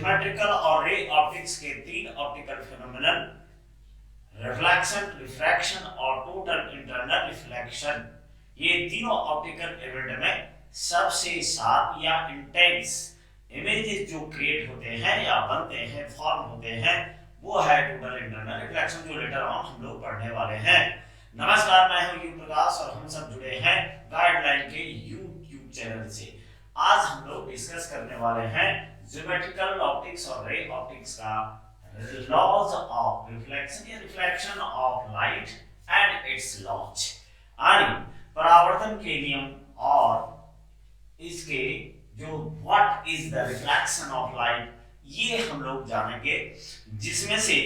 Geometrical और ray optics के तीन ऑप्टिकल फिनोमेनन, रिफ्लेक्शन, रिफ्रैक्शन और टोटल इंटरनल रिफ्लेक्शन, ये तीनों ऑप्टिकल इवेंट में सबसे शार्प या इंटेंस इमेजेस जो क्रिएट होते हैं या बनते हैं, फॉर्म होते हैं, वो है टोटल इंटरनल रिफ्लेक्शन, जो लेटर ऑन हम लोग पढ़ने वाले हैं। नमस्कार, मैं हूं यू प्रकाश और हम सब जुड़े हैं गाइडलाइन के यूट्यूब चैनल से। आज हम लोग डिस्कस करने वाले हैं ज्योमेट्रिकल ऑप्टिक्स और रे ऑप्टिक्स का लॉज ऑफ रिफ्लेक्शन या reflection of light and its laws, यानी परावर्तन के नियम और इसके जो what is the reflection of light, ये हम लोग जानेंगे, जिसमें से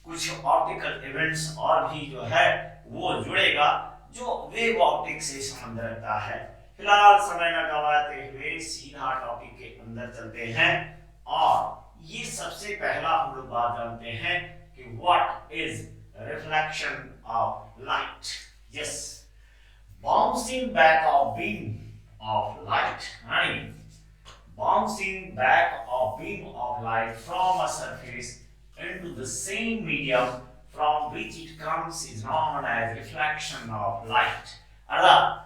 कुछ ऑप्टिकल इवेंट्स और भी जो है वो जुड़ेगा जो वेव ऑप्टिक्स से संबंध रखता है। फिलहाल समय न गवाते हुए सीधा टॉपिक के अंदर चलते हैं और ये सबसे पहला हम लोग बात जानते हैं कि what is reflection of light. Yes, bouncing back of beam of light, bouncing back of beam of light from a surface into the same medium from which it comes is known as reflection of light। अर्थात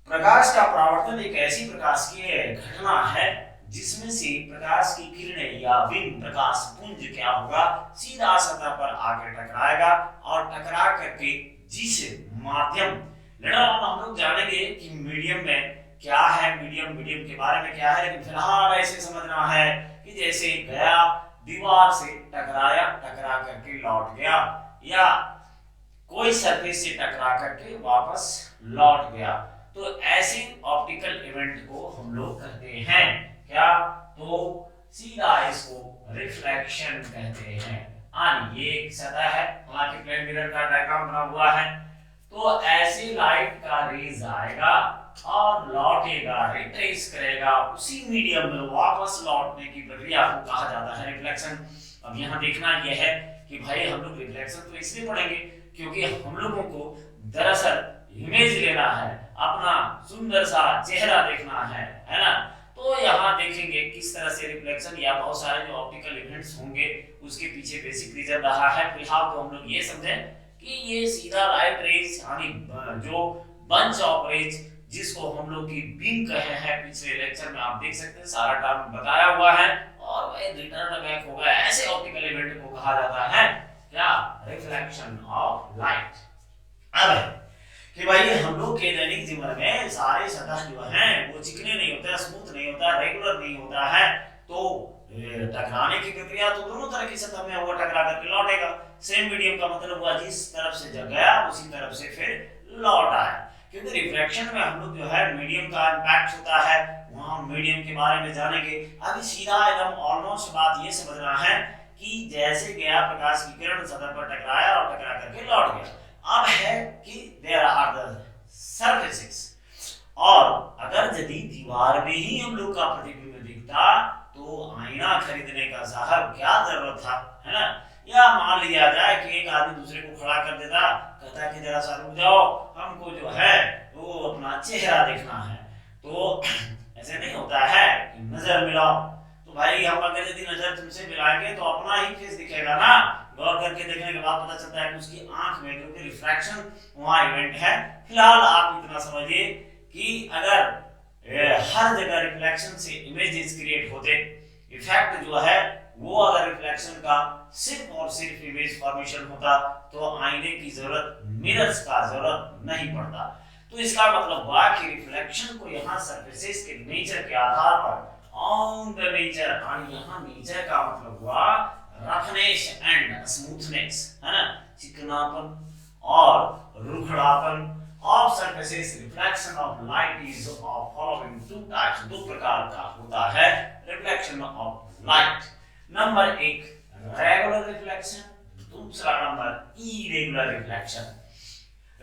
प्रकाश का परावर्तन एक ऐसी प्रकाश की घटना है जिसमें से प्रकाश की किरणें या बिंब, प्रकाश पुंज क्या होगा, सीधा सतह पर आकर टकराएगा और टकरा करके जिस माध्यम, लेटर ऑन हम लोग जानेंगे कि मीडियम में क्या है, मीडियम के बारे में क्या है, लेकिन फिलहाल ऐसे समझना है कि जैसे गया दीवार से टकराया, टकरा करके लौट गया, या कोई सरफेस से टकरा करके वापस लौट गया, तो ऐसे ऑप्टिकल इवेंट को हम लोग कहते हैं क्या, तो सीधा इसको रिफ्लेक्शन कहते हैं। ये एक सतह है, हालांकि प्लेन मिरर का डायग्राम बना हुआ है, तो ऐसी लाइट का रेज आएगा और लौटेगा, रिट्रेस करेगा, उसी मीडियम में वापस लौटने की प्रक्रिया को कहा जाता है रिफ्लेक्शन। अब यहाँ देखना यह है कि भाई हम लोग रिफ्लेक्शन तो इसलिए पढ़ेंगे क्योंकि हम लोगों को दरअसल इमेज लेना है, अपना सुंदर सा चेहरा देखना है ना। तो यहाँ देखेंगे किस तरह से रिफ्लेक्शन या बहुत सारे जो ऑप्टिकल इवेंट्स होंगे उसके पीछे बेसिक रीजन रहा है। फिलहाल तो हम लोग ये समझें कि ये सीधा लाइट रेज, यानी जो बंच ऑफ रेज जिसको हम लोग की बीम कहे हैं, पिछले लेक्चर में आप देख सकते हैं सारा टर्म बताया हुआ है, और वह रिटर्न बैक होगा, ऐसे ऑप्टिकल इवेंट को कहा जाता है क्या, रिफ्लेक्शन ऑफ लाइट। अब कि भाई हम लोग के दैनिक जीवन में सारे सतह जो हैं वो चिकने नहीं होते, स्मूथ नहीं होता, रेगुलर नहीं होता है, तो टकराने की प्रक्रिया तो दोनों तरह की सतह में वो टकरा करके लौटेगा। सेम मीडियम का मतलब हुआ जिस तरफ से जब गया उसी तरफ से फिर लौट आया, क्योंकि रिफ्लेक्शन में हम लोग जो है मीडियम का इम्पैक्ट होता है, वहां मीडियम के बारे में जानेंगे। अभी सीधा एकदम ऑलमोस्ट बात ये समझना है कि जैसे गया प्रकाश की किरण सतह पर टकराया और टकरा करके लौट गया। अब है कि देयर आर द सरफेसेस, और अगर यदि दीवार में ही हम लोग का प्रतिबिंब दिखता तो आईना खरीदने का साहब क्या जरूरत था, है ना। या मान लिया जाए कि एक आदमी दूसरे को खड़ा कर देता, कहता कि जरा सा रुक जाओ, हमको जो है वो अपना चेहरा देखना है, तो ऐसे नहीं होता है कि नजर मिलाओ, तो भाई हम अगर यदि नजर तुमसे मिलाएंगे तो अपना ही फेस दिखेगा ना। गौर करके देखने के बाद पता चलता है कि उसकी आंख में, क्योंकि रिफ्रैक्शन वहां इवेंट है। फिलहाल आप इतना समझिए कि अगर हर जगह रिफ्लेक्शन से इमेजेस क्रिएट होते, इफेक्ट जो है वो अगर रिफ्लेक्शन का सिर्फ और सिर्फ इमेज फॉर्मेशन होता तो आईने की जरूरत, मिरर्स का जरूरत नहीं पड़ता। तो इसका मतलब हुआ कि रिफ्लेक्शन को यहाँ सरफेसेस के नेचर के आधार पर, ऑन द नेचर, और यहाँ नेचर का मतलब हुआ रफनेस एंड स्मूथनेस, है ना, चिकनापन और रुखड़ापन of surfaces. Reflection of light is of following two types, दो प्रकार का होता है रिफ्लेक्शन ऑफ लाइट। नंबर एक रेगुलर रिफ्लेक्शन, दूसरा number irregular reflection.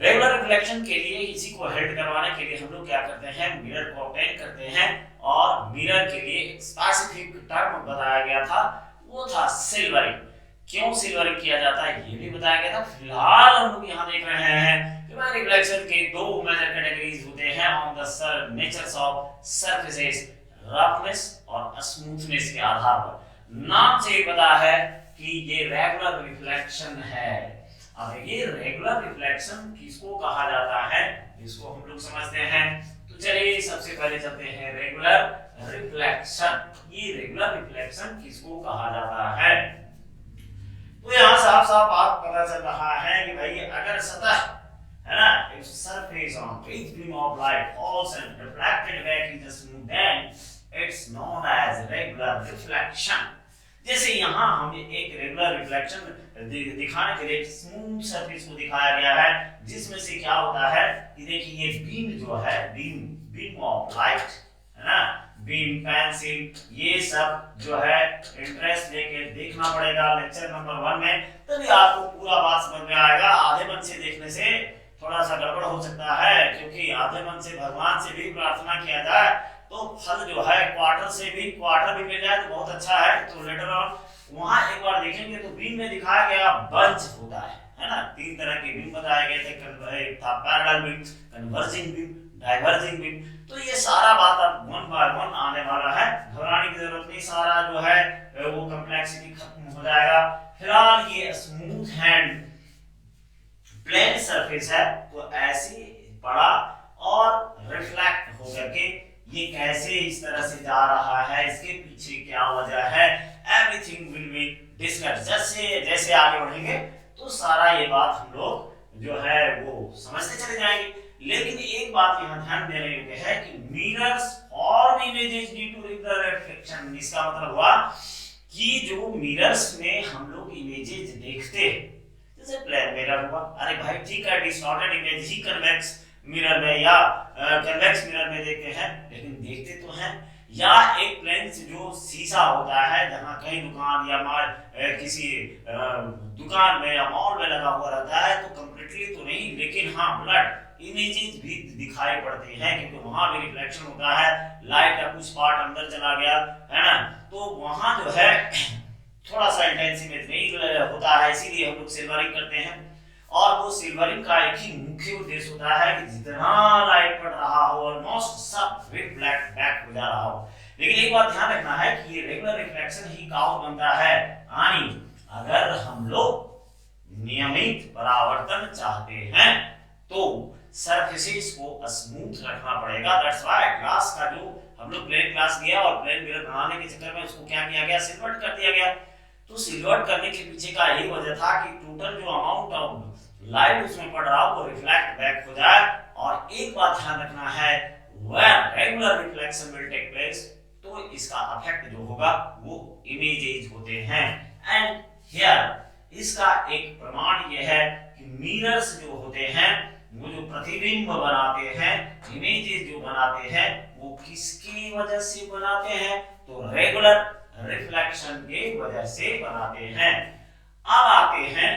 Regular reflection के लिए इसी को हेल्प करवाने के लिए हम लोग क्या करते हैं, मिरर को ऑब्टेन करते हैं, और मिरर के लिए एक स्पेसिफिक टर्म बताया गया था, वो था सिल्वरिंग। क्यों सिल्वरिंग किया जाता है ये भी बताया गया था। फिलहाल हम लोग यहाँ देख रहे हैं कि रिफ्लेक्शन के दो मेजर कैटेगरीज होते हैं on the natures of surfaces, roughness और स्मूथनेस के आधार पर। नाम से ही पता है कि ये रेगुलर रिफ्लेक्शन है। अब ये रेगुलर रिफ्लेक्शन किसको कहा जाता है, इसको हम लोग समझते हैं। तो चलिए सबसे पहले चलते हैं रेगुलर रिफ्लेक्शन। ये रेगुलर रिफ्लेक्शन किसको कहा जाता है? तो यहाँ साफ साफ बात पता चल रहा है कि भाई अगर सतह है ना, if surface on which beam of light falls and reflected back is a smooth band, it's known as regular reflection। जैसे यहाँ हमें एक रेगुलर रिफ्लेक्शन दिखाने के लिए स्मूथ सरफेस को दिखाया गया है, जिसमें से क्या होता है कि देखिए ये बीम जो है, बीम ऑफ लाइट है ना, बीम पेंसिल, ये सब जो है इंटरेस्ट लेके देखना पड़ेगा लेक्चर नंबर 1 में, तभी आपको पूरा बात समझ में आएगा। आधे मन से देखने से थोड़ा सा गड़बड़ हो सकता है, क्योंकि आधे मन से भगवान से भी प्रार्थना किया जाए तो फल जो है क्वार्टर भी मिल जाए तो बहुत अच्छा है। तो लेटर ऑन वहां एक बार देखेंगे तो बीम में दिखाया गया बंच होता है ना, 3 तरह के बीम बताए गए थे, एक था parallel beam, converging beam, diverging beam. तो ये सारा बात अब 1 बाय 1 आने वाला है, घबराने की जरूरत नहीं, सारा जो है वो कॉम्प्लेक्सिटी खत्म हो जाएगा। फिलहाल ये स्मूथ हैंड प्लेन सरफेस है, तो ऐसे पड़ा और रिफ्लेक्ट होकर के ये कैसे इस तरह से जा रहा है, इसके पीछे क्या वजह है, एवरीथिंग विल बी डिस्कस। जैसे आगे बढ़ेंगे तो सारा ये बात हम लोग जो है वो समझते चले जाएंगे। लेकिन एक बात यहाँ ध्यान देने योग्य है कि mirrors form images due to regular reflection. इसका मतलब हुआ कि जो मिरर्स में हम लोग इमेजेस देखते हैं, जैसे प्लेन मिरर हुआ, अरे भाई ठीक है, डिस्टॉर्टेड इमेज ही कन्वेक्स मिरर में या कन्वेक्स मिरर में देखते हैं, लेकिन देखते तो हैं। या एक प्लेन जो शीशा होता है, जहां कहीं दुकान या किसी दुकान में या मॉल में लगा हुआ रहता है, तो कंप्लीटली तो नहीं, लेकिन हाँ ब्लड इमेजेस भी दिखाई पड़ते हैं, क्योंकि वहां भी रिफ्लेक्शन होता है, लाइट का कुछ पार्ट अंदर चला गया है ना, तो वहां जो है थोड़ा सा इंटेंस इमेज नहीं होता है, इसीलिए हम लोग सिल्वरिंग करते हैं। और वो सिल्वरिंग का एक ही मुख्य उद्देश्य होता है कि जितना लाइट पड़ रहा हो ऑलमोस्ट सब रिफ्लेक्ट बैक हो जा रहा हो। लेकिन एक बात ध्यान रखना है कि ये रेगुलर रिफ्लेक्शन ही काउ बनता है, यानी अगर हम लोग नियमित परावर्तन चाहते हैं तो सरफेसेस को स्मूथ रखना पड़ेगा। दैट्स व्हाई ग्लास का जो हम लोग प्लेन ग्लास लिया और प्लेन मिरर बनाने के चक्कर में उसको क्या किया गया, सिल्वर्ट कर दिया गया। तो सिल्वर्ट करने के पीछे का यही वजह था कि टोटल जो अमाउंट ऑफ लाइट उसमें पड़ रहा हो वो रिफ्लेक्ट बैक हो जाए। और एक बात ध्यान रखना है, when regular reflection will take place, तो इसका इफेक्ट जो होगा वो इमेजेस होते हैं। एंड हियर इसका एक प्रमाण ये है कि मिरर्स जो होते हैं, वो जो प्रतिबिंब बनाते हैं, इमेजेस जो बनाते हैं, वो किसकी वजह से बनाते हैं, तो रेगुलर रिफ्लेक्शन के वजह से बनाते हैं। अब आते हैं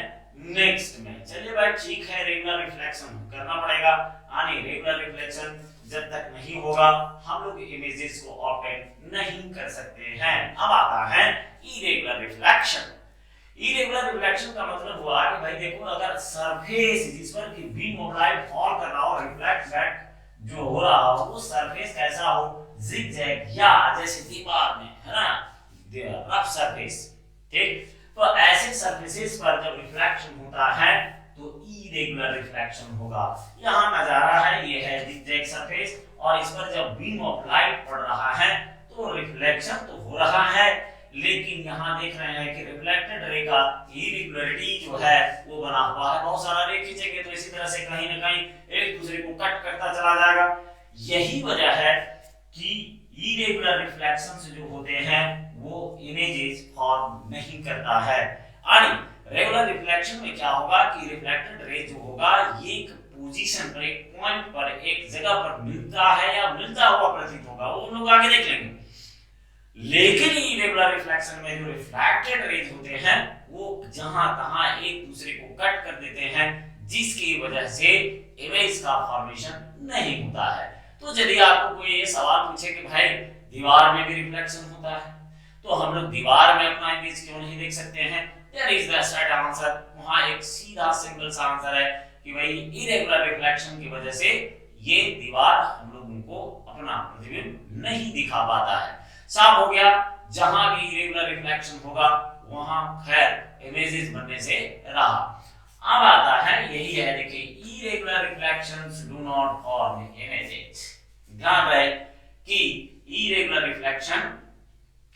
नेक्स्ट में। चलिए भाई ठीक है, रेगुलर रिफ्लेक्शन करना पड़ेगा, यानी रेगुलर रिफ्लेक्शन जब तक नहीं होगा हम लोग इमेजेस को ऑब्टेन नहीं कर सकते हैं। अब आता है इरेगुलर रिफ्लेक्शन। इरेगुलर रिफ्लेक्शन का मतलब हुआ कि भाई देखो, अगर सरफेस जिस पर की बीम ऑफ लाइट फॉल कर रहा हो, रिफ्लेक्ट बैक जो हो रहा हो, वो सरफेस कैसा हो, जिगजैग या जैसे दीवार में है ना, रफ सरफेस, ठीक। तो ऐसे सरफेसेस पर जब रिफ्लेक्शन होता है तो इरेगुलर रिफ्लेक्शन होगा। यहाँ नजारा है, ये है जिगजैग सरफेस, और इस पर जब बीम ऑफ लाइट पड़ रहा है तो रिफ्लेक्शन तो हो रहा है, लेकिन यहाँ देख रहे हैं कि रिफ्लेक्टेड रे का इरेगुलरिटी जो है वो बना हुआ है। बहुत सारा रे खींचेंगे तो इसी तरह से कहीं ना कहीं एक दूसरे को कट करता चला जाएगा। यही वजह है कि इरेगुलर रिफ्लेक्शंस जो होते हैं वो इमेजेस फॉर्म नहीं करता है। यानी रेगुलर रिफ्लेक्शन में क्या होगा कि रिफ्लेक्टेड रे जो होगा ये एक पोजीशन पर, एक पॉइंट पर, एक जगह पर मिलता है या मिलता हुआ प्रतीत होगा, वो हम लोग आगे देख लेंगे। लेकिन इरेगुलर रिफ्लेक्शन में जो रिफ्लेक्टेड रेज होते हैं वो जहां तहां एक दूसरे को कट कर देते हैं, जिसकी वजह से इमेज का फॉर्मेशन नहीं होता है। तो यदि आपको कोई ये सवाल पूछे कि भाई दीवार में भी रिफ्लेक्शन होता है, तो हम लोग दीवार में अपना इमेज क्यों नहीं देख सकते हैं, there is the straight answer. वहां एक सीधा सिंपल सा आंसर है कि भाई इरेगुलर रिफ्लेक्शन की वजह से ये दीवार हम लोगों को अपना प्रतिबिंब नहीं दिखा पाता है। साफ हो गया। जहां भी इरेगुलर रिफ्लेक्शन होगा वहां खैर इमेजेस बनने से रहा। अब आता है, यही है, देखिए, irregular reflections do not form images. ध्यान रहे कि इरेगुलर रिफ्लेक्शन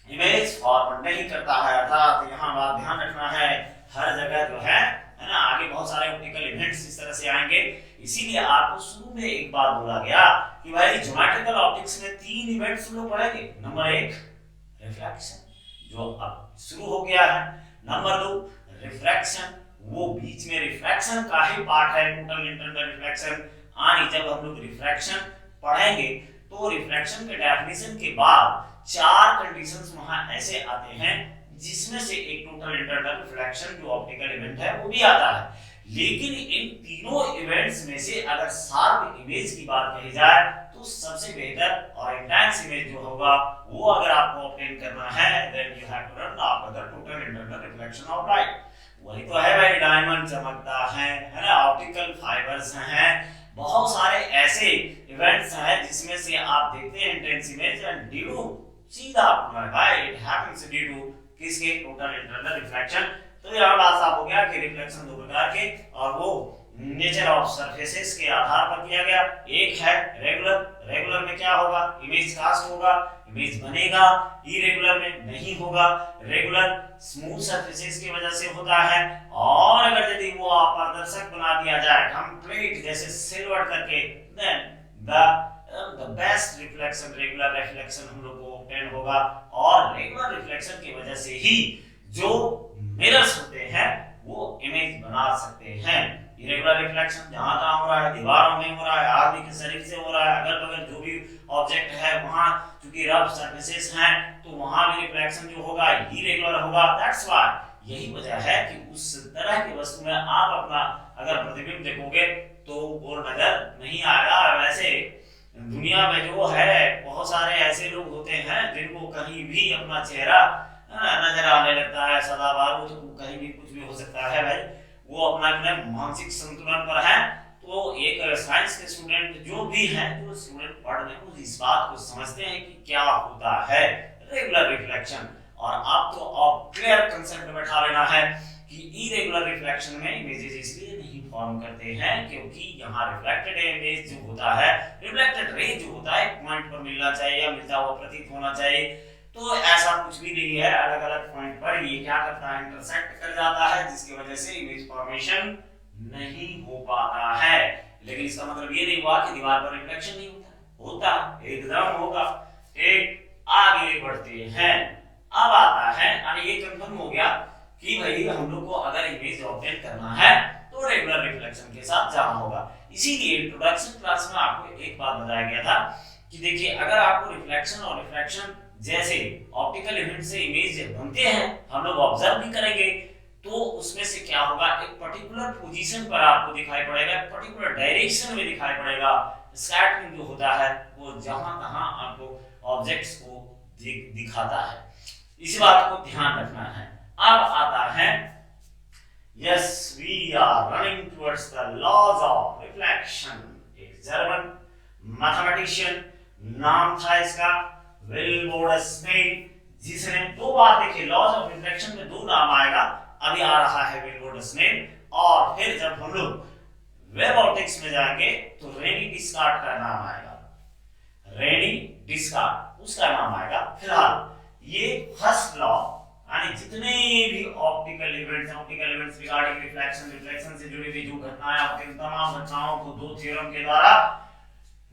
इमेज फॉर्म नहीं करता है, अर्थात यहाँ बात ध्यान रखना है, हर जगह जो है ना, आगे बहुत सारे ऑप्टिकल इवेंट्स इस तरह से आएंगे। इसीलिए आपको शुरू में एक बात बोला गया कि भाई ज्योमेट्रिकल ऑप्टिक्स में 3 इवेंट्स हम लोग पढ़ेंगे। नंबर 1 रिफ्लेक्शन, जो अब शुरू हो गया है। नंबर 2 रिफ्रैक्शन, वो बीच में रिफ्रैक्शन का ही पार्ट है, टोटल इंटरनल रिफ्लेक्शन। यानी जब हम लोग रिफ्रैक्शन पढ़ेंगे तो रिफ्रैक्शन के डेफिनेशन के बाद 4 कंडीशंस वहां ऐसे आते हैं जिसमें से एक टोटल इंटरनल रिफ्लेक्शन जो ऑप्टिकल इवेंट है वो भी आता है। लेकिन इन तीनों इवेंट्स में से अगर शार्प इमेज की बात कही जाए तो सबसे बेहतर और इंटेंस इमेज जो होगा वो अगर आपको ऑब्टेन करना है, then you have to run after the total internal reflection of light. वही तो है भाई, डायमंड चमकता है ना, ऑप्टिकल फाइबर्स हैं, बहुत सारे ऐसे इवेंट्स हैं जिसमें से आप देखते हैं इंटेंस इमेज एंड ड्यू सीधा भाई इट हैपेंस ड्यू टू किसके, टोटल इंटरनल रिफ्लेक्शन। तो यहां बात साफ हो गया कि रिफ्लेक्शन 2 प्रकार के, और वो नेचर ऑफ सरफेसेस के आधार पर किया गया। एक है रेगुलर, रेगुलर में क्या होगा, इमेज कास्ट होगा, इमेज बनेगा। इरेगुलर में नहीं होगा, रेगुलर स्मूथ सरफेसेस की वजह से होता है। और अगर यदि वो अपारदर्शक बना दिया जाए कंप्लीट जैसे सिल्वर करके, then the best reflection, regular reflection हम लोग को ऑब्टेन होगा। और रेगुलर रिफ्लेक्शन की वजह से ही जो मिरर्स होते हैं वो इमेज बना सकते हैं। इरेगुलर रिफ्लेक्शन जहां तहां हो रहा है, दीवारों में हो रहा है, आदमी के शरीर से हो रहा है, अगल बगल जो भी ऑब्जेक्ट है वहां क्योंकि रफ सरफेसेस हैं तो वहां भी रिफ्लेक्शन जो होगा इरेगुलर होगा। दैट्स व्हाई, यही वजह है कि उस तरह की वस्तु में आप अपना अगर प्रतिबिंब देखोगे तो वो नजर नहीं आएगा। वैसे दुनिया में जो है बहुत सारे ऐसे लोग होते हैं जिनको कहीं भी अपना चेहरा नजर आने लगता है, सदाबहार, तो कहीं भी कुछ भी हो सकता है भाई, वो अपना मानसिक संतुलन पर है। तो एक साइंस के स्टूडेंट जो भी हैं, जो स्टूडेंट पढ़ रहे हैं, इस बात को समझते हैं कि क्या होता है रेगुलर रिफ्लेक्शन। और आपको अब क्लियर कंसेप्ट बैठा लेना है कि इरेगुलर रिफ्लेक्शन में इमेजेस इसलिए नहीं फॉर्म करते हैं क्योंकि यहाँ रिफ्लेक्टेड इमेज जो होता है, रिफ्लेक्टेड रे जो होता है, पॉइंट पर मिलना चाहिए या मिलता हुआ प्रतीत होना चाहिए। तो ऐसा कुछ भी नहीं है, अलग अलग पॉइंट पर ये क्या करता है, इंटरसेक्ट कर जाता है, जिसकी वजह से इमेज फॉर्मेशन नहीं हो पाता है। लेकिन इसका मतलब ये नहीं हुआ कि दीवार पर रिफ्लेक्शन नहीं होता, एकदम होगा। ठीक, आगे बढ़ते हैं। अब आता है, और ये कंफर्म हो गया कि भाई हम लोग को अगर इमेज ऑब्टेन करना है तो रेगुलर रिफ्लेक्शन के साथ जाना होगा। इसीलिए इंट्रोडक्शन क्लास में आपको एक बात बताया गया था कि देखिए, अगर आपको रिफ्लेक्शन और रिफ्रैक्शन जैसे ऑप्टिकल इवेंट से इमेज बनते हैं, हम लोग ऑब्जर्व भी करेंगे, तो उसमें से क्या होगा, एक पर्टिकुलर पोजीशन पर आपको दिखाई पड़ेगा, पर्टिकुलर डायरेक्शन में दिखाई पड़ेगा। स्कैटरिंग जो होता है वो जहां तहां आपको ऑब्जेक्ट्स को दिखाता है। इस बात को ध्यान रखना है। अब आता है, yes we are running towards the laws of reflection. एक जर्मन मैथमेटिशियन नाम था इसका विल्बोर्ड स्नेल, जिसने 2 बार, देखिए लॉज ऑफ रिफ्लेक्शन में 2 नाम आएगा, अभी आ रहा है विल्बोर्ड स्नेल, और फिर जब हम लोग वेब ऑप्टिक्स में जाएंगे तो रेनी डिस्कार्ट का नाम आएगा, रेनी डिस्कार्ट उसका नाम आएगा। फिलहाल ये फर्स्ट लॉ, यानी जितने भी ऑप्टिकल इवेंट्स रिगार्डिंग रिफ्लेक्शन से जुड़ी हुई जो घटनाएं होती हैं, तमाम घटनाओं को 2 थ्योरम के द्वारा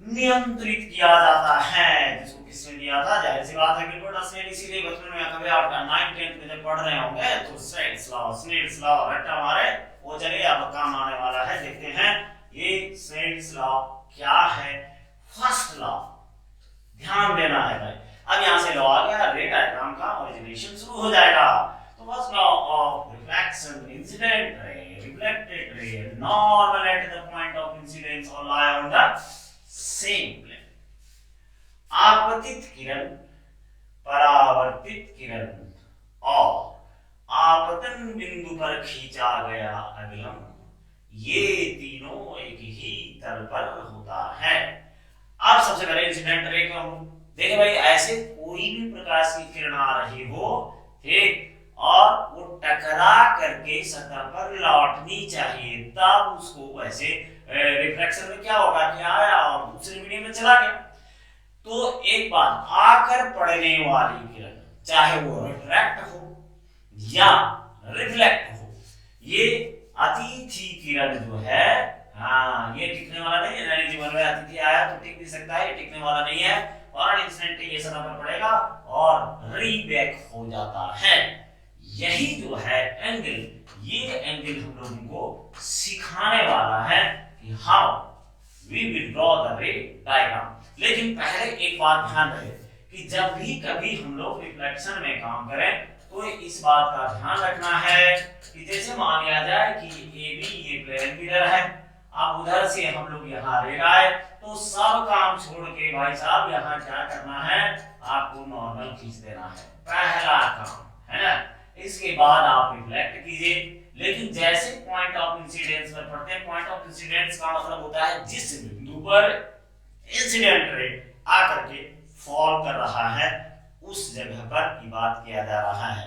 नियंत्रित किया जाता है। जिसको किसने दिया था, जाहिर सी बात है विल्बोर्ड स्नेल। इसीलिए बचपन में कभी आप 9th 10th में जब पढ़ रहे होंगे तो स्नेल्स लॉ रट्टा मारे वो चले, अब काम आने वाला है। देखते हैं ये स्नेल्स लॉ क्या है। फर्स्ट लॉ ध्यान देना है भाई। अब यहां से लॉ आ गया, रे डायग्राम का ओरिजिनेशन शुरू हो जाएगा। तो first law of reflection, incident ray, reflected ray, normal at the point of incidence और lie on the same plane. आपतित किरण, परावर्तित किरण और आपतन बिंदु पर खींचा गया अगलम, ये तीनों एक ही तल पर होता है। अब सबसे पहले इंसिडेंट रे को हम देखिए भाई ऐसे कोई भी प्रकाश की किरण आ रही हो, ठीक, और वो टकरा करके सतह पर लौटनी चाहिए, तब उसको वैसे रिफ्लेक्शन में क्या होगा कि आया और दूसरे मीडियम में चला गया। तो एक बात, आकर पड़ने वाली किरण चाहे वो रिफ्रैक्ट हो या रिफ्लेक्ट हो, ये अतिथि किरण जो है, हाँ ये टिकने वाला नहीं है। जीवन में अतिथि आया तो टिक भी सकता है, टिकने वाला नहीं है, और इंस्टेंट ये सतह पर पड़ेगा और रीबैक हो जाता है। यही जो है एंगल, ये एंगल हम लोगों को सिखाने वाला है कि how we will draw the ray diagram. लेकिन पहले एक बात ध्यान रहे कि जब भी कभी हम लोग रिफ्लेक्शन में काम करें तो इस बात का ध्यान रखना है कि जैसे मान लिया जाए कि ए बी ये प्लेन मिरर है, अब उधर से हम लोग यहाँ रे आए, तो सब काम छोड़ के भाई साहब यहाँ क्या करना है, आपको नॉर्मल खींच देना है, पहला काम है ना। इसके बाद आप रिफ्लेक्ट कीजिए, लेकिन जैसे पॉइंट ऑफ इंसिडेंस पर पढ़ते हैं, पॉइंट ऑफ इंसिडेंस का मतलब होता है जिस बिंदु पर इंसिडेंट रे आकर के फॉल कर रहा है उस जगह पर की बात किया जा रहा है।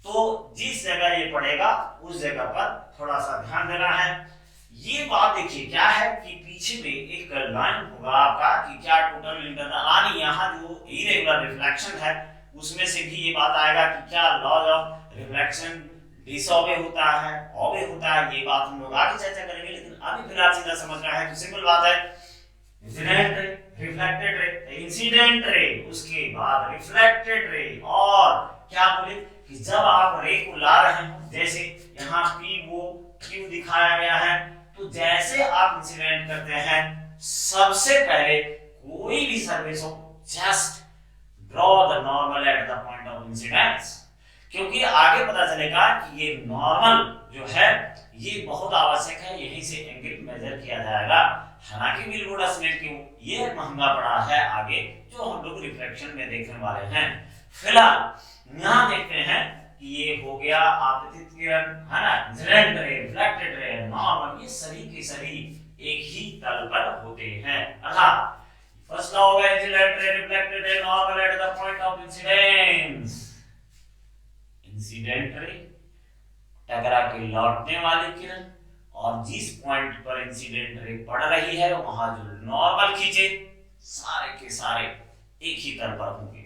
तो जिस जगह ये पड़ेगा उस जगह पर थोड़ा सा ध्यान देना है। ये बात देखिए क्या है कि पीछे में एक लाइन होगा आपका कि क्या टोटल इंटरनल, यानी यहाँ जो इरेगुलर रिफ्लेक्शन है उसमें से भी ये बात आएगा कि क्या लॉज ऑफ रिफ्लेक्शन डिसऑबे होता है, ऑबे होता है, ये बात हम लोग आगे चर्चा करेंगे। लेकिन अभी फिलहाल सीधा समझना है तो सिंपल बात है, इंसिडेंट रे, रिफ्लेक्टेड रे, इंसिडेंट रे, उसके बाद रिफ्लेक्टेड रे, और क्या बोले कि जब आप रे को ला रहे हो, जैसे यहाँ पी वो क्यू दिखाया गया है, तो जैसे आप इंसिडेंट करते हैं सबसे पहले कोई भी सरफेस हो just draw the normal at the point of incidence, क्योंकि आगे पता चलेगा कि ये नॉर्मल जो है ये बहुत आवश्यक है, यहीं से एंगल मेजर किया जाएगा। हालांकि बिल्कुल स्नेल क्यों ये महंगा पड़ा है आगे जो हम लोग रिफ्लेक्शन में देखने वाले हैं। फिलहाल यहाँ देखते हैं कि ये हो गया आपतित किरण है ना, incident ray, reflected ray, normal, ये सभी के सभी एक ही तल पर होते हैं। अर्थात फर्स्ट लॉ होगा incident ray, reflected ray, normal at the point of incidence. Incident ray टकरा के लौटने वाली किरण, और जिस पॉइंट पर इंसिडेंट रे पड़ रही है वहां जो नॉर्मल खींचे, सारे के सारे एक ही तल पर होंगे।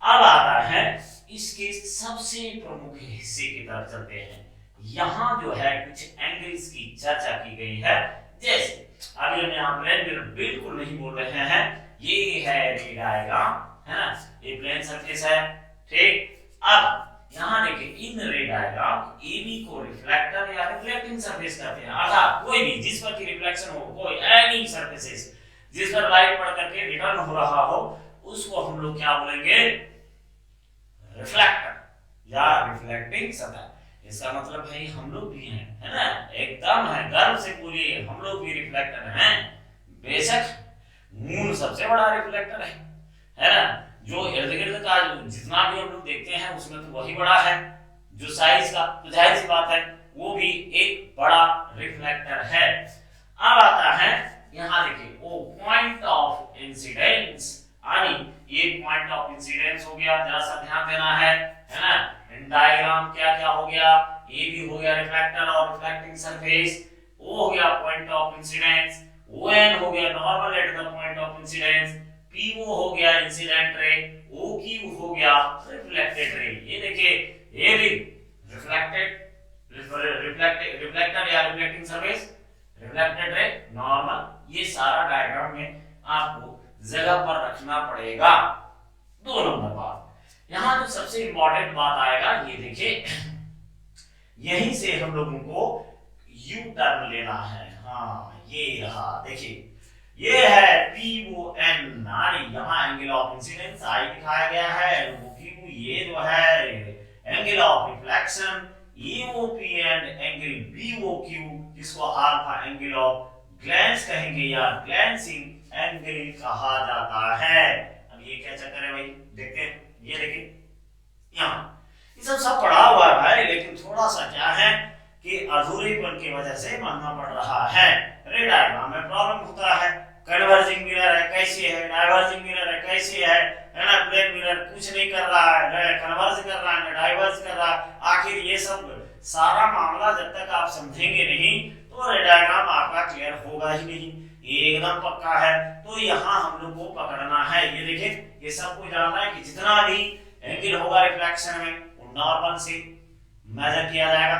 अब आता है इसके सबसे प्रमुख हिस्से की तरफ चलते हैं। यहाँ जो है कुछ एंगल्स की चर्चा की गई है, जैसे अभी हम यहाँ प्लेन बिल्कुल नहीं बोल रहे हैं, ये है रे डायग्राम है ना, ये प्लेन सरफेस है, ठीक। अब यहाँ देखिए इन रे डायग्राम AB को रिफ्लेक्टर या रिफ्लेक्टिंग सरफेस कहते हैं, अर्थात कोई भी जिस पर की रिफ्लेक्शन हो, कोई एनी सरफेसेस जिस पर लाइट पड़ करके रिटर्न हो रहा हो, उसको हम लोग क्या बोलेंगे, रिफ्लेक्टर या रिफ्लेक्टिंग सतह। इसका मतलब भाई हम लोग भी हैं, है ना, एकदम है, गर्व से बोलिए हम लोग भी रिफ्लेक्टर हैं। बेशक मून सबसे बड़ा रिफ्लेक्टर है ना, जो इर्द गिर्द का जितना भी हम लोग देखते हैं उसमें तो वही बड़ा है जो साइज का, तो जाहिर सी बात है वो भी एक बड़ा रिफ्लेक्टर है। अब आता है यहाँ देखिए वो पॉइंट ऑफ इंसिडेंस, यानी ये पॉइंट ऑफ इंसिडेंस हो गया, जरा सा ध्यान देना है ना। इन डायग्राम क्या क्या हो गया, ये भी हो गया रिफ्लेक्टर और रिफ्लेक्टिंग सरफेस, वो हो गया पॉइंट ऑफ इंसिडेंस, ON हो गया normal at the point of incidence, PO हो गया इंसिडेंट रे, OQ हो गया रिफ्लेक्टेड रे। ये देखिए ये भी रिफ्लेक्टर या reflecting surface, reflected ray, normal, ये सारा डायग्राम में आपको जगह पर रखना पड़ेगा। 2 नंबर बात, यहाँ जो सबसे इंपॉर्टेंट बात आएगा, ये देखिए यहीं से हम लोगों को यू टर्न लेना है। हाँ ये रहा, देखिए ये है PON, यहाँ एंगल ऑफ इंसिडेंस I दिखाया गया है, OQ ये जो है angle of reflection, EOP and angle BOQ जिसको अल्फा एंगल ऑफ ग्लैंस कहेंगे या ग्लैंसिंग एंगल कहा जाता है। अब ये क्या चक्कर है भाई, देखते हैं, ये देखिए यहाँ ये सब पढ़ा हुआ है भाई, लेकिन थोड़ा सा क्या है कि अधूरेपन की वजह से मानना पड़ रहा है। रे डायग्राम में प्रॉब्लम होता है, कन्वर्जिंग मिरर है कैसे है, डाइवर्जिंग मिरर है कैसे है ना, प्लेन मिरर कुछ नहीं कर रहा है, न कन्वर्ज कर रहा है न डाइवर्ज कर रहा है। आखिर ये सब सारा मामला जब तक आप समझेंगे नहीं तो रे डायग्राम आपका क्लियर होगा ही नहीं, ये एकदम पक्का है। तो यहाँ हम लोग को पकड़ना है, ये देखिए ये सबको जानना है कि जितना भी एंगल होगा रिफ्लेक्शन में वो नॉर्मल से मेजर किया जाएगा।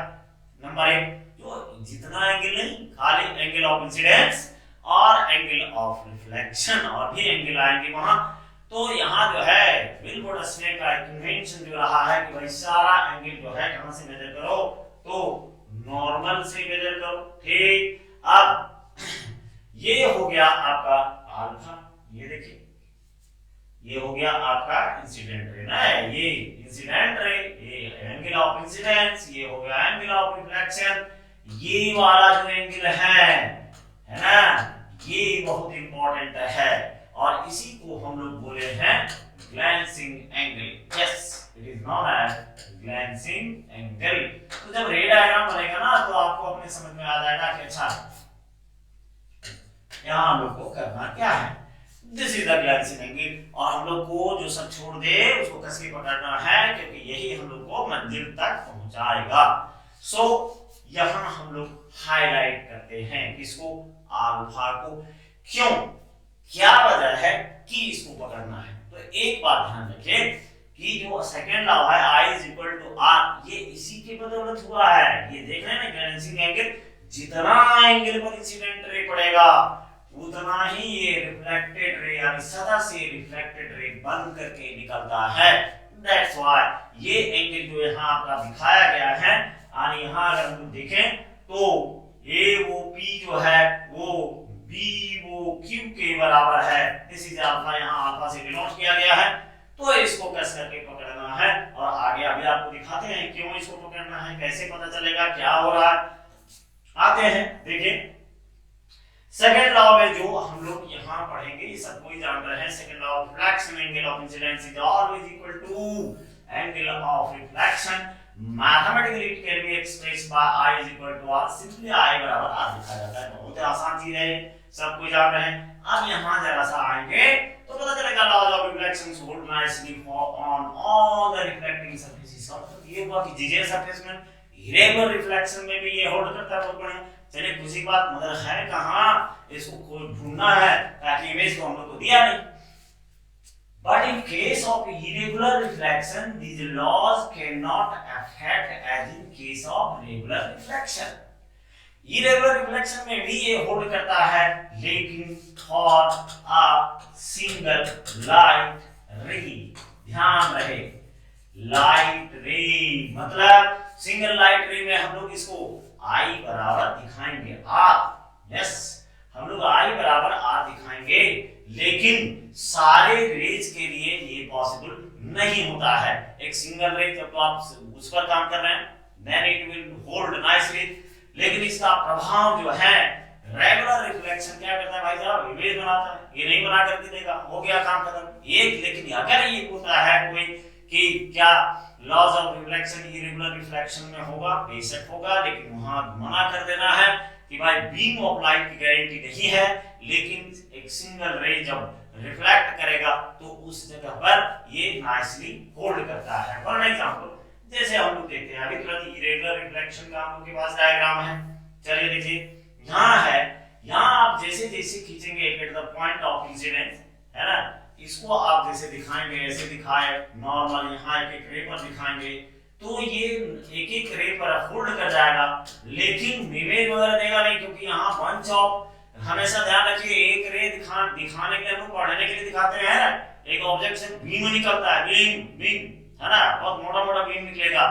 नंबर 1 जो जितना एंगल नहीं, खाली एंगल ऑफ इंसिडेंस और एंगल ऑफ रिफ्लेक्शन, और भी एंगल आएंगे वहां। तो यहाँ जो है विल-बोडस्ने का कन्वेंशन जो रहा है कि भाई सारा एंगल जो है कहां से मेजर करो, तो नॉर्मल से मेजर करो। ठीक, अब ये हो गया आपका अल्फा, ये देखिए ये हो गया आपका इंसिडेंट रे ना, ये इंसिडेंट रे, ये एंगल ऑफ इंसिडेंस, ये हो गया एंगल ऑफ रिफ्लेक्शन। ये वाला जो एंगल है ना, ये बहुत इंपॉर्टेंट है और इसी को हम लोग बोले हैं glancing angle. Yes, it is known as glancing angle. तो जब रे डायग्राम बनेगा ना तो आपको अपने समझ में आ जाएगा कि अच्छा यहाँ हम लोग को करना क्या है। This is the glancing angle, और हम लोग को जो सब छोड़ दे उसको कस के पकड़ना है क्योंकि यही हम लोग को मंजिल तक पहुंचाएगा। सो यहाँ हम लोग हाईलाइट करते हैं किसको, अल्फा को। क्यों, क्या वजह है कि इसको पकड़ना है? तो एक बात ध्यान रखिए कि जो सेकंड लॉ है I is equal to R, ये इसी के बदौलत हुआ है। ये देख रहे हैं ना ग्लैंसिंग एंगल, जितना एंगल पर इंसिडेंट रे पड़ेगा उतना ही ये रिफ्लेक्टेड रे यानी सतह से रिफ्लेक्टेड रे बन करके निकलता है। दैट्स व्हाई ये एंगल जो यहाँ आपका दिखाया गया है, और यहाँ अगर हम देखें तो ए वो पी जो है वो बी वो क्यू के बराबर है, इसी से अल्फा यहाँ अल्फा से डिनोट किया गया है। तो इसको कस करके पकड़ना है और आगे अभी आपको दिखाते हैं क्यों इसको पकड़ना है, कैसे पता चलेगा क्या हो रहा है। आते हैं, देखिए सेकंड लॉ में जो हम लोग यहाँ पढ़ेंगे ये सब कोई जान रहे हैं। Second law of reflection, angle of incidence is always equal to angle of reflection. Mathematically it can be expressed by I is equal to R, simply I बराबर R लिखा जाता है। बहुत ही आसान चीज है, सब कोई जान रहे हैं। अब यहाँ जरा सा आएंगे तो पता चलेगा laws of reflection hold nicely on all the reflecting surfaces. और ये हुआ कि जीजे सरफेस में इरेगुलर रिफ्लेक्शन में भी ये होल्ड करता है, बहुत बढ़िया। चलिए खुशी बात, मगर है कहाँ, इसको कोई ढूंढना है ताकि इमेज को हम लोग को दिया नहीं। But in case of irregular reflection, these laws cannot affect as in case of regular reflection. Irregular reflection में भी ये होल्ड करता है, लेकिन for a single light ray, ध्यान रहे लाइट रे मतलब सिंगल लाइट रे में हम लोग इसको I बराबर दिखाएंगे R। यस, हम लोग I बराबर R दिखाएंगे, लेकिन सारे रेज के लिए ये पॉसिबल नहीं होता है। एक सिंगल रे जब तो आप उस पर काम कर रहे हैं then it will hold nicely, लेकिन इसका प्रभाव जो है रेगुलर रिफ्लेक्शन क्या करता है भाई साहब, इमेज बनाता है, ये नहीं बना करके देगा, हो गया काम खत्म। एक लेकिन अगर ये होता है कोई कि क्या laws of reflection irregular reflection में होगा, बेशक होगा, लेकिन वहां मना कर देना है कि भाई बीम ऑफ लाइट की गारंटी नहीं है, लेकिन एक सिंगल रे जब रिफ्लेक्ट करेगा तो उस जगह पर ये नाइसली होल्ड करता है। फॉर एग्जांपल जैसे हम लोग देखते हैं अभी तुरंत इरेगुलर रिफ्लेक्शन का हम लोग के पास डायग्राम है। चलिए देखिए यहाँ है, यहाँ आप जैसे जैसे खींचेंगे eight the point of incidence है ना, इसको आप जैसे दिखाएंगे ऐसे दिखाए नॉर्मल, यहाँ एक एक रे पर दिखाएंगे तो ये एक एक रे पर होल्ड कर जाएगा, लेकिन इमेज वगैरह देगा नहीं, क्योंकि यहाँ बंच ऑफ, हमेशा ध्यान रखिए एक रे दिखाने के लिए हम लोग पढ़ने के लिए दिखाते हैं, एक ऑब्जेक्ट से बीम निकलता है, बीम है ना, बहुत मोटा मोटा बीम निकलेगा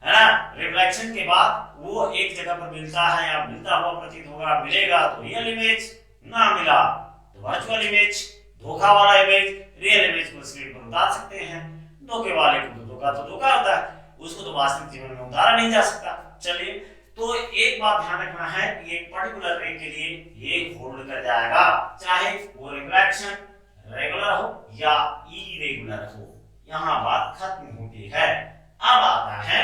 है ना, रिफ्लेक्शन के बाद वो एक जगह पर मिलता है या मिलता हुआ प्रतीत होगा, मिलेगा तो रियल इमेज, ना मिला तो वर्चुअल इमेज, धोखा वाला इमेज रियल इमेज को स्क्रीन पर उतार सकते हैं, धोखे वाले को तो धोखा होता है, उसको तो वास्तविक जीवन में उतारा नहीं जा सकता। चलिए तो एक बात ध्यान रखना है कि एक पर्टिकुलर रे के लिए ये होल्ड कर जाएगा, चाहे वो रिफ्लेक्शन रेगुलर हो या इरेगुलर हो, यहाँ बात खत्म होती है। अब आता है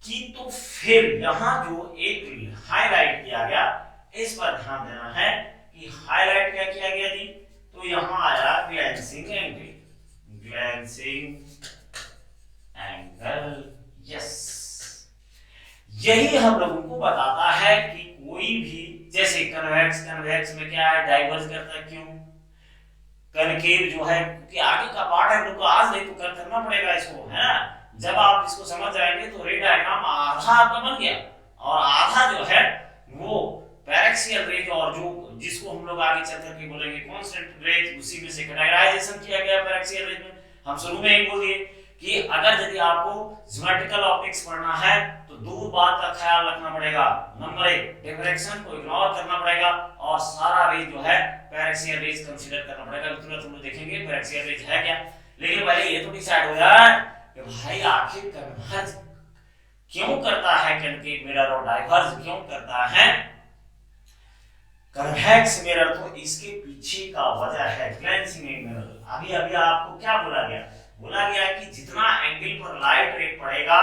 कि तो फिर यहाँ जो एक हाईलाइट किया गया इस पर ध्यान देना है कि कि हाईलाइट क्या किया गया जी, तो यहां आया ग्लेंसिंग एंगल, ग्लेंसिंग एंगल। यस, यही हम लोगों को बताता है कि कोई भी, जैसे कन्वेक्स, कन्वेक्स में क्या है, डाइवर्ज करता है, क्यों? कनकेव जो है, क्योंकि आगे का पार्ट है, हम लोग को आज नहीं तो कल करना पड़ेगा इसको, है ना। जब आप इसको समझ जाएंगे तो रे डायग्राम आधा आपका बन गया, और आधा जो है वो पैरेक्सियल रेज, और जो जिसको हम लोग आगे चल करके बोलेंगे कांस्टेंट रेज, उसी में से कैटेगराइजेशन किया गया पैरेक्सियल रेज में। हम शुरू में ही बोल दिए कि अगर यदि आपको ज्योमेट्रिकल ऑप्टिक्स पढ़ना है तो दो बात का ख्याल रखना पड़ेगा। नंबर एक, डिफ्रैक्शन को इग्नोर करना पड़ेगा, और सारा रेज जो है पैरेक्सियल रेज कंसीडर करना पड़ेगा। तुरंत हम लोग देखेंगे पैरेक्सियल रेज है क्या, लेकिन पहले ये तो डिसाइड हो जाए कि भाई आखिर कन्वर्ज क्यों करता है कनकेव मिरर, और डाइवर्ज क्यों करता है कन्वेक्स मिरर। तो इसके पीछे का वजह है ग्लेंसिंग एंगल। अभी अभी आपको क्या बोला गया, बोला गया कि जितना एंगल पर लाइट रे पड़ेगा,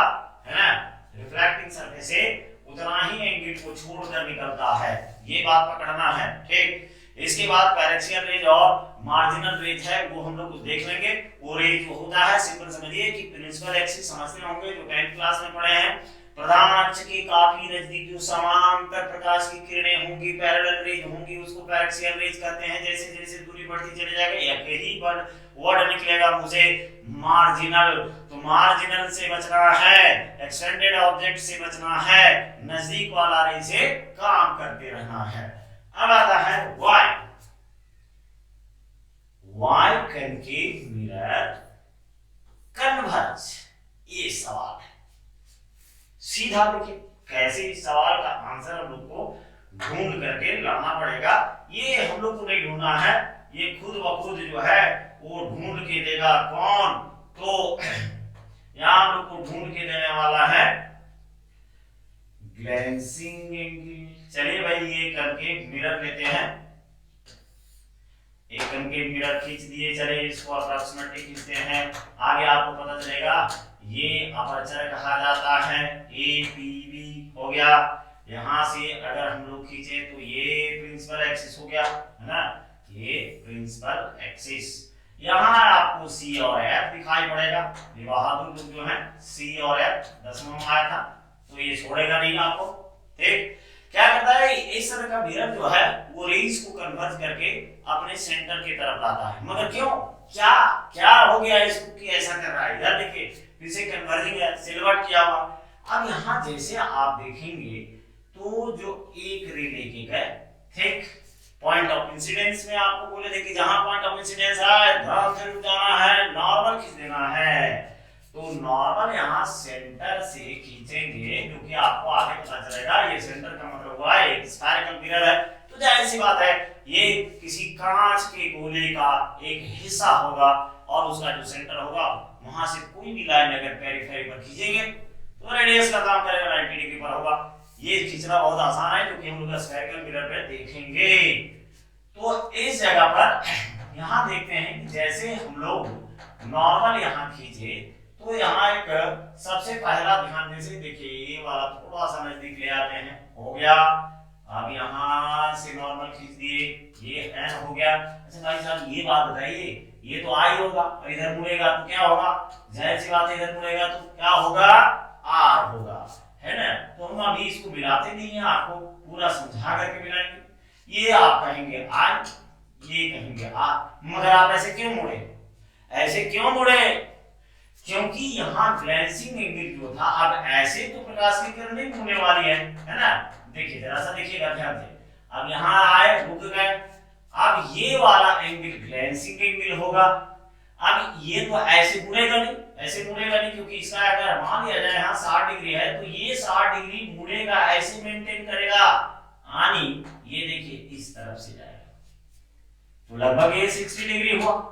है ना, रिफ्लेक्टिंग सरफेस से, उतना ही एंगल को छोड़कर निकलता है। ये बात पकड़ना है, ठीक। इसके बाद पैरेक्सियल रेज और मार्जिनल रेज है, वो हम लोग देख लेंगे। वो रेज जो होता है, सिंपल समझिए कि प्रिंसिपल एक्सिस समझते होंगे जो 10th क्लास में पढ़े हैं। प्रधान अक्ष के काफी नजदीक जो समानांतर प्रकाश की किरणें होंगी, पैरेलल रेज होंगी, उसको पैरेक्सियल रेज कहते हैं। जैसे जैसे दूरी बढ़ती चली जाएगी, एक ही वर्ड निकलेगा मुझे, मार्जिनल। तो मार्जिनल से बचना है, एक्सटेंडेड ऑब्जेक्ट से बचना है, नजदीक वाला रेज से काम करते रहना है। अब आता है why, why concave mirror converge, ये सवाल है। सीधा देखिए कैसे इस सवाल का आंसर हम लोग को ढूंढ करके लाना पड़ेगा। ये हम लोग को नहीं ढूंढना है, ये खुद ब खुद जो है वो ढूंढ के देगा। कौन? तो यहां हम लोग को ढूंढ के देने वाला है ग्लेंसिंग एंगल। चलिए भाई ये कनकेव मिरर लेते हैं, एक कनकेव मिरर खींच दिए, चलिए इसको अप्रॉक्सीमेटली खींचते हैं। आगे आपको पता चलेगा ये अपर्चर कहा जाता है, APB हो गया। यहां से अगर हम लोग खींचे तो ये प्रिंसिपल एक्सिस हो गया, है ना, ये प्रिंसिपल एक्सिस। यहां आपको C और F दिखाई पड़ेगा। ये बहादुर लोग जो है C और F 10वां में आया था, तो ये छोड़ेगा नहीं आपको, ठीक। क्या करता है, इस तरह का मिरर जो है वो रेज को कन्वर्ज करके अपने सेंटर की तरफ लाता है। मगर क्यों, क्या क्या हो गया इसको कि ऐसा कर रहा है? इधर देखिए इसे कन्वर्जिंग है, सिल्वर किया हुआ। अब यहाँ जैसे आप देखेंगे तो जो एक रे लेके गए, ठीक, पॉइंट ऑफ इंसिडेंस में आपको बोले थे कि जहां पॉइंट ऑफ इंसिडेंस है ध्यान से रुक जाना है, नॉर्मल खींच देना है। तो नॉर्मल यहाँ सेंटर से खींचेंगे, क्योंकि आपको आगे पता चलेगा ये सेंटर का मतलब हुआ एक स्फेरिकल मिरर है, तो जाहिर सी बात है ये किसी कांच के गोले का एक हिस्सा होगा, और उसका जो सेंटर होगा वहां से कोई भी लाइन अगर पेरिफेरी पर खींचेंगे तो रेडियस का काम करेगा, 90 डिग्री पर होगा। ये खींचना बहुत आसान है, क्योंकि हम लोग स्फेरिकल मिरर पे देखेंगे। तो इस जगह पर यहाँ देखते हैं कि जैसे हम लोग नॉर्मल यहाँ खींचे तो यहाँ एक सबसे पहला ध्यान दे से देखिए, ये वाला थोड़ा सा नजदीक ले आते हैं, हो गया। अब यहाँ से नॉर्मल खींच दिए, ये N हो गया। अच्छा भाई साहब ये बात बताइए, ये तो I होगा और इधर मुड़ेगा तो क्या होगा? जाहिर सी बात है इधर मुड़ेगा तो क्या होगा? R होगा, है ना। तो हम अभी इसको मिलाते नहीं है, आपको पूरा समझा करके मिलाएंगे। ये आप कहेंगे I, ये कहेंगे R, मगर आप ऐसे क्यों मुड़े? ऐसे क्यों मुड़े? क्योंकि यहाँ ग्लेंसिंग एंगल जो था, अब ऐसे तो प्रकाश की किरण नहीं होने वाली है ना। देखिए जरा सा देखिएगा ध्यान से, अब यहाँ आए रुक गए, अब ये वाला एंगल ग्लेंसिंग एंगल होगा। अब ये तो ऐसे मुड़ेगा नहीं, ऐसे मुड़ेगा नहीं, क्योंकि इसका अगर मान लिया जाए यहाँ 60 डिग्री है तो ये 60 डिग्री मुड़ेगा, ऐसे मेंटेन करेगा, यानी ये देखिए इस तरफ से जाएगा, तो लगभग ये 60 डिग्री हुआ।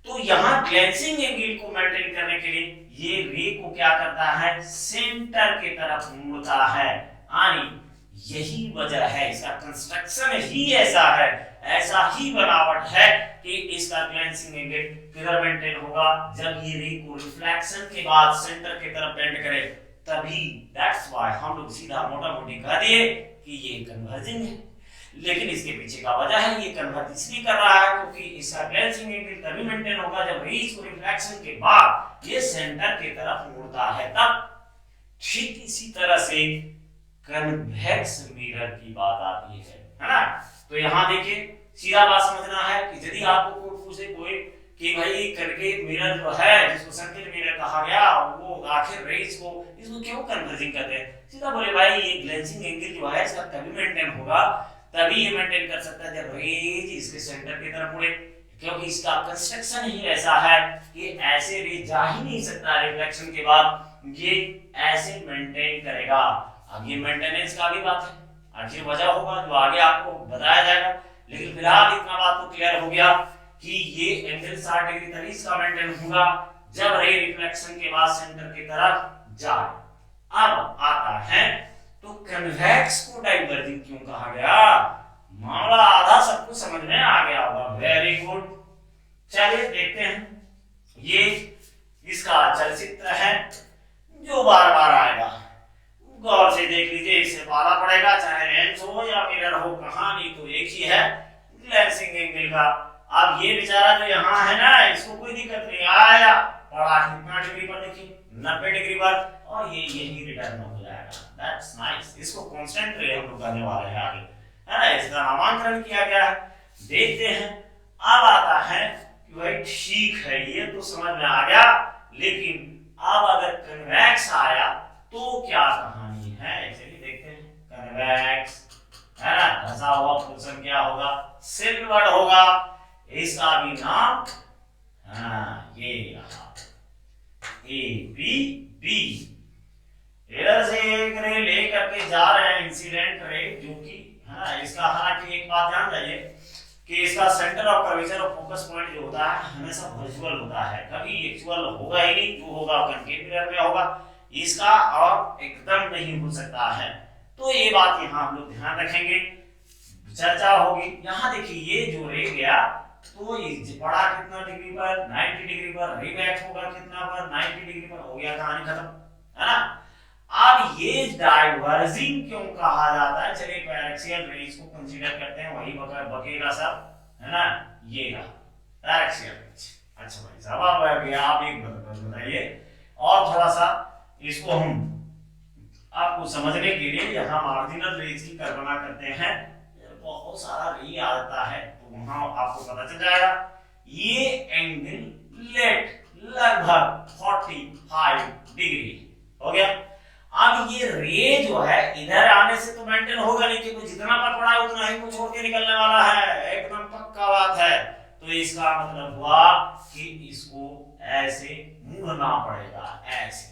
तो यहाँ ग्लेंसिंग एंगल को मेंटेन करने के लिए ये रे को क्या करता है, सेंटर की तरफ मुड़ता है, यानी यही वजह है, इसका कंस्ट्रक्शन ही ऐसा है, ऐसा ही बनावट है कि इसका ग्लेंसिंग एंगल किधर मेंटेन होगा, जब ये रे को रिफ्लेक्शन के बाद सेंटर की तरफ बेंड करे तभी। दैट्स व्हाई हम लोग सीधा मोटा मोटी कह दिए कि ये कन्वर्जिंग है। लेकिन इसके पीछे का वजह है ये कन्वर्ज इसलिए कर रहा है क्योंकि इसका ग्लेंसिंग एंगल तभी मेंटेन होगा जब रेज को रिफ्लेक्शन के बाद ये सेंटर की तरफ मुड़ता है तब। ठीक इसी तरह से कन्वेक्स मिरर की बात आती है ना। तो यहाँ देखिए सीधा बात समझना है कि यदि आपको कोई पूछे कोई कि भाई कनकेव मिरर जो है जिसको सर्किल मिरर कहा गया वो आखिर रेज को इसको क्यों कन्वर्जिंग करते हैं, सीधा बोले भाई ये ग्लेंसिंग एंगल जो है इसका तभी मेंटेन होगा, तभी ये मेंटेन कर सकता है जब रेज इसके सेंटर की तरफ मुड़े, क्योंकि इसका कंस्ट्रक्शन ही ऐसा है कि ऐसे रेज जा ही नहीं सकता रिफ्लेक्शन के बाद, ये ऐसे मेंटेन करेगा। अब ये मेंटेनेंस का भी बात है, आखिर वजह होगा जो आगे आपको बताया जाएगा, लेकिन फिलहाल इतना बात तो क्लियर हो गया कि ये एंगल 60 डिग्री तभी इसका मेंटेन होगा जब रे रिफ्लेक्शन के बाद सेंटर की तरफ जाए। अब आता है तो कन्वेक्स को डाइवर्जिंग क्यों कहा गया, मामला आधा सब कुछ समझ में आ गया होगा। वेरी गुड, चलिए देखते हैं। ये इसका चलचित्र है जो बार बार आएगा, गौर से देख लीजिए, इसे पाला पड़ेगा चाहे लेंस हो या मिरर हो, कहानी तो एक ही है ग्लेंसिंग एंगल का। अब ये बेचारा जो यहाँ है ना इसको कोई दिक्कत नहीं आया, पढ़ा कितना डिग्री पर देखिए 90 डिग्री पर, और ये यही रिटर्न हो जाएगा। That's nice. इसको कांस्टेंट रे हम लोग करने वाले हैं आगे, है ना, इसका नामकरण किया गया है। देखते हैं अब आता है कि भाई ठीक है ये तो समझ में आ गया, लेकिन अब अगर कन्वेक्स आया तो क्या कहानी है, चलिए देखते हैं। कन्वेक्स है ना, धंसा हुआ पोर्शन क्या होगा, सिल्वर्ड होगा, इसका भी नाम ये रहा ABB। इधर से एक रे लेकर के जा रहे हैं इंसिडेंट रे, जो कि इसका हालांकि एक बात ध्यान रखिए कि इसका सेंटर ऑफ कर्वेचर और फोकस पॉइंट जो होता है हमेशा वर्चुअल होता है, कभी एक्चुअल होगा ही नहीं, जो होगा कनकेव मिरर में होगा, इसका और एकदम नहीं हो सकता है। तो ये बात यहाँ हम लोग ध्यान रखेंगे, चर्चा होगी। यहाँ देखिए ये जो रे गया तो ये पड़ा कितना डिग्री पर, 90 डिग्री पर, रिबैक होगा कितना पर, 90 डिग्री पर, हो गया कहानी खत्म, है ना। अब ये डाइवर्जिंग क्यों कहा जाता है, चलिए पैरेक्सियल रेज को कंसीडर करते हैं, वही बकेगा सब, है ना, ये रहा पैरेक्सियल रेज। अच्छा भाई साहब आप एक बताइए और थोड़ा सा इसको हम आपको समझने के लिए यहाँ मार्जिनल रेज की कल्पना करते हैं, बहुत सारा रे आता है तो वहां आपको पता चल जाएगा। ये एंगल लेट लगभग 45 डिग्री हो गया। अब ये रे जो है इधर आने से तो मेंटेन होगा नहीं, क्योंकि जितना पर पड़ा है उतना ही को छोड़ के निकलने वाला है, एकदम पक्का बात है। तो इसका मतलब हुआ कि इसको ऐसे मुड़ना पड़ेगा, ऐसे,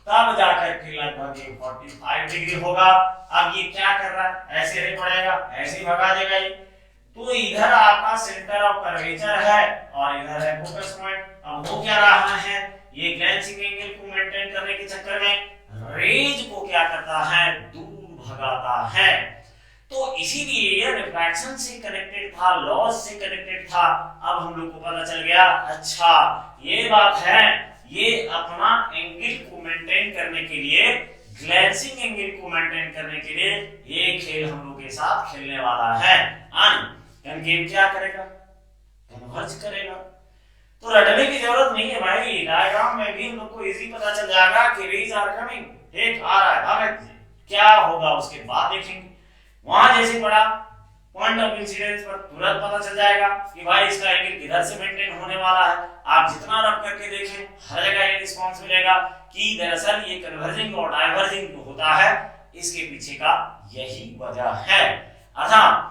तब जाकर के लगभग 45 डिग्री होगा। अब ये क्या कर रहा है, ऐसे रे पड़ेगा, ऐसे ही भगा देगा ये, तो इधर आपका सेंटर ऑफ कर्वेचर है और इधर है फोकस पॉइंट। अब हो क्या रहा है, ये ग्लेंसिंग एंगल को मेंटेन करने के चक्कर में रेज को क्या करता है, दूर भगाता है। तो इसीलिए ये रिफ्रैक्शन से कनेक्टेड था, लॉस से कनेक्टेड था। अब हम लोग को पता चल गया, अच्छा ये बात है, ये अपना एंगल को मेंटेन करने के लिए, ग्लेंसिंग एंगल को मेंटेन करने के लिए ये खेल हम लोग के साथ खेलने वाला है। कनकेव क्या करेगा, कन्वर्ज करेगा। तो रटने की जरूरत नहीं है भाई, डायग्राम में भी हम लोग को इजी पता चल जाएगा कि रेज आर कमिंग, एक आ रहा है, क्या होगा उसके बाद देखेंगे। वहां जैसे पड़ा पॉइंट ऑफ इंसिडेंस पर तुरंत पता चल जाएगा कि भाई इसका एंगल किधर से मेंटेन होने वाला है। आप जितना रब करके देखें हर जगह ये रिस्पांस मिलेगा कि दरअसल ये कन्वर्जिंग और डाइवर्जिंग जो होता है इसके पीछे का यही वजह है। अर्थात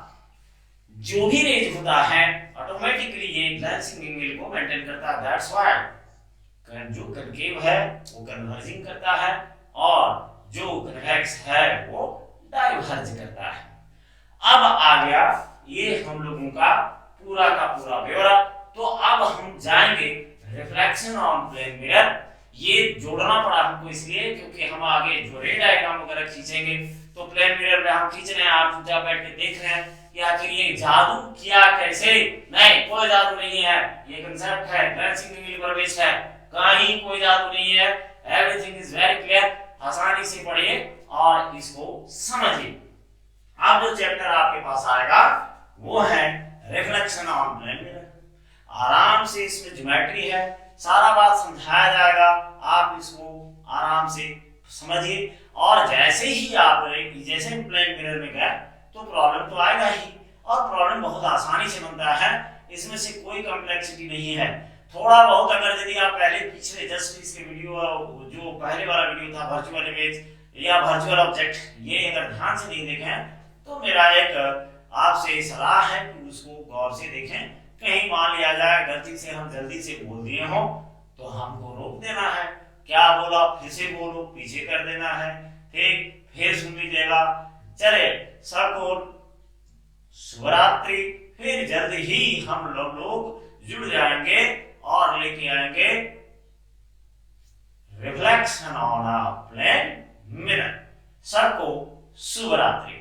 जो भी रेज होता है ऑटोमेटिकली ये ग्लेंसिंग एंगल को मेंटेन करता है। दैट्स व्हाई जो कनकेव है वो कन्वर्जिंग करता है और जो कन्वेक्स है वो डाइवर्ज करता है। अब आ गया ये हम लोगों का पूरा ब्यौरा। तो अब हम जाएंगे रिफ्लेक्शन ऑन प्लेन मिरर। ये जोड़ना पड़ा हमको इसलिए क्योंकि हम आगे जो रे डायग्राम वगैरह खींचेंगे तो प्लेन मिरर में हम खींच रहे हैं, आप चुपचाप बैठ के देख रहे हैं कि आखिर ये जादू किया कैसे। नहीं, कोई जादू नहीं है, ये कंसेप्ट है, ग्लेंसिंग एंगल पर बेस्ड है, कहीं कोई जादू नहीं है। एवरीथिंग इज वेरी क्लियर, आसानी से पढ़िए और इसको समझिए। अब जो चैप्टर आपके पास आएगा इसमें ज्योमेट्री है, सारा बात समझाया जाएगा, आप इसको आराम से समझिए। और जैसे ही आप जैसे प्लेन मिरर में गए तो प्रॉब्लम तो आएगा ही, और प्रॉब्लम बहुत आसानी से बनता है, इसमें से कोई कॉम्प्लेक्सिटी नहीं है। थोड़ा बहुत अगर यदि आप पहले पिछले जस्ट इसके वीडियो जो पहले वाला वीडियो था वर्चुअल इमेज या वर्चुअल ऑब्जेक्ट, ये अगर ध्यान से नहीं देखें तो मेरा एक आपसे सलाह है कि उसको गौर से देखें। कहीं मान लिया जाए गलती से हम जल्दी से बोल दिए हो तो हमको रोक देना है, क्या बोला फिर से बोलो, पीछे कर देना है, ठीक, फिर सुन लीजिएगा। चले सबको शुभरात्रि, फिर जल्द ही हम लोग जुड़ जाएंगे और लेके आएंगे reflection on a plane mirror. सबको शुभ रात्रि।